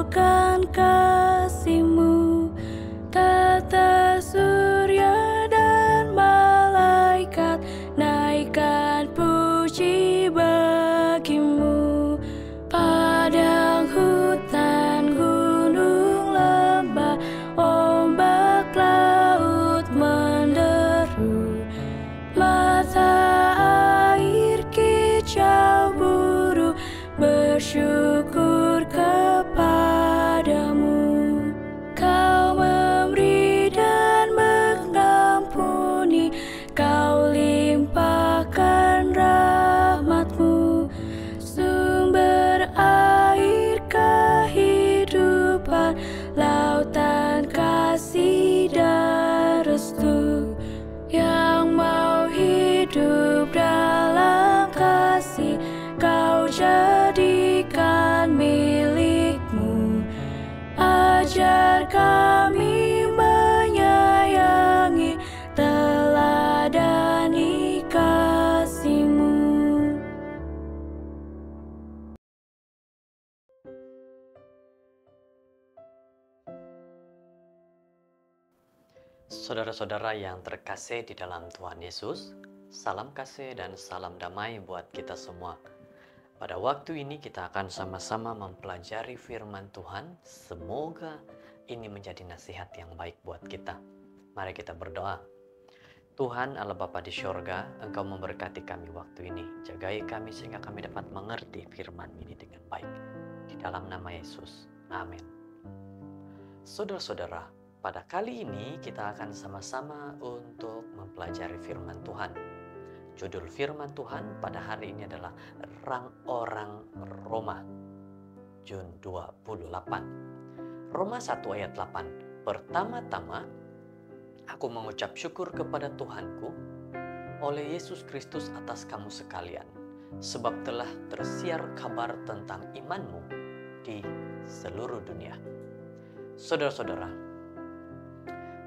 Nyatakan kasih-Mu, tata surya dan malaikat naikkan puji bagi-Mu. Padang, hutan, gunung, lembah, ombak laut menderu, mata air kicau burung bersyukur kepadamu. Kau memberi dan mengampuni, Kau limpahkan rahmat-Mu, sumber air kehidupan, lautan kasih dan restu. Yang mau hidup dalam kasih, Kau jadikan milik-Mu. Ajar kami menyayangi, teladani kasih-Mu. Saudara-saudara yang terkasih di dalam Tuhan Yesus, salam kasih dan salam damai buat kita semua. Pada waktu ini kita akan sama-sama mempelajari firman Tuhan. Semoga ini menjadi nasihat yang baik buat kita. Mari kita berdoa. Tuhan Allah Bapa di syurga, Engkau memberkati kami waktu ini. Jagai kami sehingga kami dapat mengerti firman ini dengan baik. Di dalam nama Yesus. Amin. Saudara-saudara, pada kali ini kita akan sama-sama untuk mempelajari firman Tuhan. Judul firman Tuhan pada hari ini adalah orang Roma, Jun 28. Roma 1 ayat 8. Pertama-tama, aku mengucap syukur kepada Tuhanku oleh Yesus Kristus atas kamu sekalian, sebab telah tersiar kabar tentang imanmu di seluruh dunia. Saudara-saudara,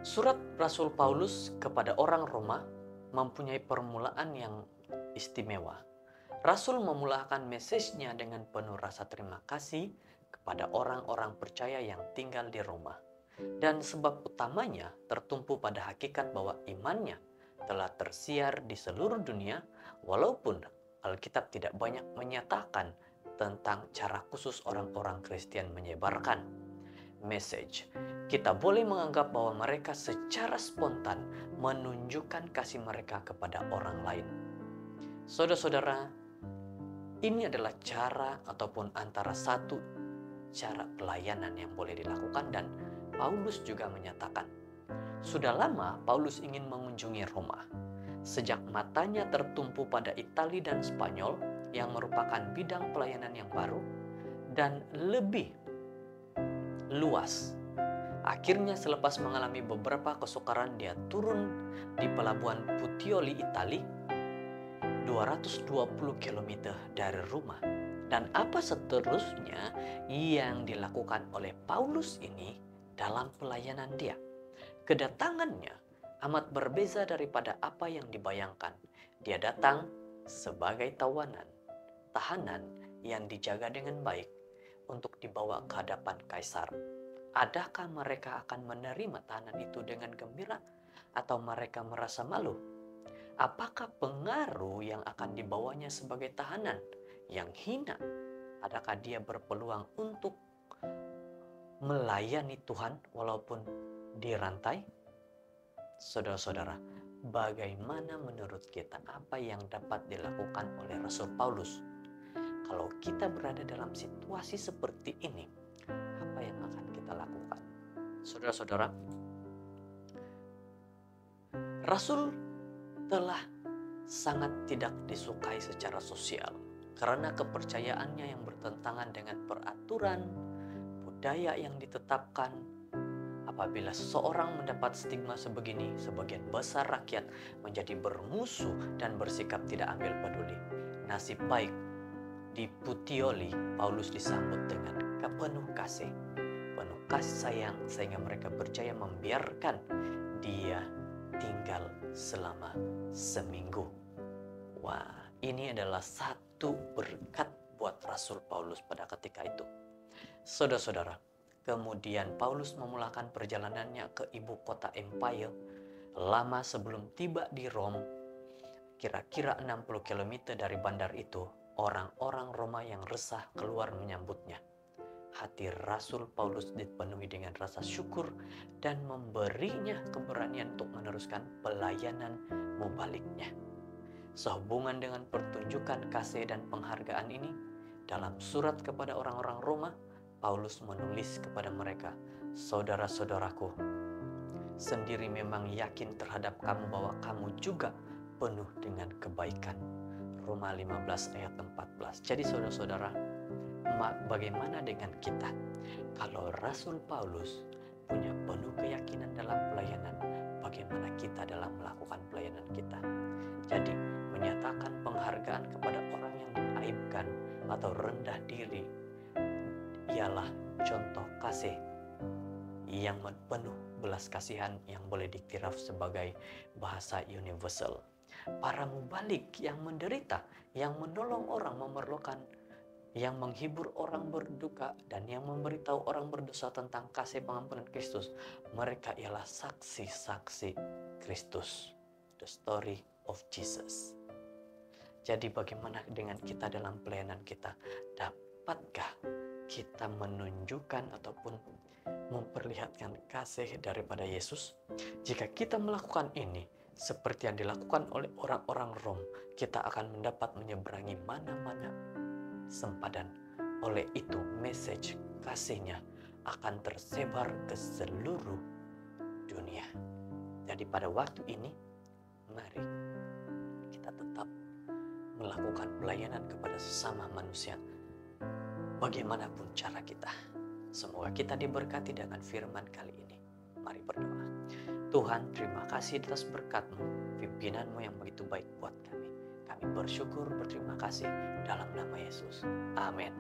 surat Rasul Paulus kepada orang Roma mempunyai permulaan yang istimewa. Rasul memulakan mesejnya dengan penuh rasa terima kasih kepada orang-orang percaya yang tinggal di Roma. Dan sebab utamanya tertumpu pada hakikat bahwa imannya telah tersiar di seluruh dunia, walaupun Alkitab tidak banyak menyatakan tentang cara khusus orang-orang Kristen menyebarkan message. Kita boleh menganggap bahwa mereka secara spontan menunjukkan kasih mereka kepada orang lain. Saudara-saudara, ini adalah cara ataupun antara satu cara pelayanan yang boleh dilakukan, dan Paulus juga menyatakan, sudah lama Paulus ingin mengunjungi Roma. Sejak matanya tertumpu pada Italia dan Spanyol yang merupakan bidang pelayanan yang baru dan lebih luas. Akhirnya selepas mengalami beberapa kesukaran, dia turun di pelabuhan Puteoli, Italia, 220 km dari Roma. Dan apa seterusnya yang dilakukan oleh Paulus ini dalam pelayanan dia? Kedatangannya amat berbeza daripada apa yang dibayangkan. Dia datang sebagai tahanan yang dijaga dengan baik untuk dibawa ke hadapan kaisar. Adakah mereka akan menerima tahanan itu dengan gembira atau mereka merasa malu? Apakah pengaruh yang akan dibawanya sebagai tahanan yang hina? Adakah dia berpeluang untuk melayani Tuhan walaupun dirantai? Saudara-saudara, bagaimana menurut kita apa yang dapat dilakukan oleh Rasul Paulus? Kalau kita berada dalam situasi seperti ini, apa yang akan kita lakukan? Saudara-saudara, Rasul telah sangat tidak disukai secara sosial karena kepercayaannya yang bertentangan dengan peraturan budaya yang ditetapkan. Apabila seseorang mendapat stigma sebegini, sebagian besar rakyat menjadi bermusuh dan bersikap tidak ambil peduli. Nasib baik di Puteoli, Paulus disambut dengan penuh kasih sayang, sehingga mereka percaya membiarkan dia tinggal selama seminggu. Wah, ini adalah satu berkat buat Rasul Paulus pada ketika itu. Saudara-saudara, kemudian Paulus memulakan perjalanannya ke ibu kota Empire. Lama sebelum tiba di Rom, kira-kira 60 km dari bandar itu, orang-orang Roma yang resah keluar menyambutnya. Hati Rasul Paulus dipenuhi dengan rasa syukur dan memberinya keberanian untuk meneruskan pelayanan mubaliknya. Sehubungan dengan pertunjukan kasih dan penghargaan ini, dalam surat kepada orang-orang Roma, Paulus menulis kepada mereka, "Saudara-saudaraku, sendiri memang yakin terhadap kamu bahwa kamu juga penuh dengan kebaikan." Roma 15 ayat 14. Jadi saudara-saudara, bagaimana dengan kita? Kalau Rasul Paulus punya penuh keyakinan dalam pelayanan, bagaimana kita dalam melakukan pelayanan kita? Jadi, menyatakan penghargaan kepada orang yang diaibkan atau rendah diri ialah contoh kasih yang penuh belas kasihan yang boleh diktiraf sebagai bahasa universal. Para mubalik yang menderita, yang menolong orang memerlukan, yang menghibur orang berduka, dan yang memberitahu orang berdosa tentang kasih pengampunan Kristus, mereka ialah saksi-saksi Kristus. The story of Jesus. Jadi bagaimana dengan kita dalam pelayanan kita? Dapatkah kita menunjukkan ataupun memperlihatkan kasih daripada Yesus? Jika kita melakukan ini, seperti yang dilakukan oleh orang-orang Rom, kita akan mendapat menyeberangi mana-mana sempadan. Oleh itu, message kasihnya akan tersebar ke seluruh dunia. Jadi pada waktu ini, mari kita tetap melakukan pelayanan kepada sesama manusia, bagaimanapun cara kita. Semoga kita diberkati dengan firman kali ini. Mari berdoa. Tuhan, terima kasih atas berkat-Mu, pimpinan-Mu yang begitu baik buat kami. Kami bersyukur, berterima kasih dalam nama Yesus. Amin.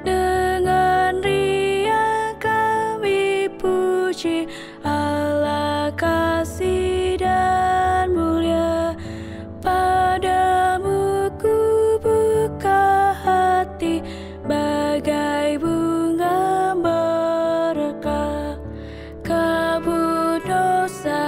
Dengan riang kami puji Allah kasih dan mulia. Padamu ku buka hati bagai bunga berkah. Kabut dosa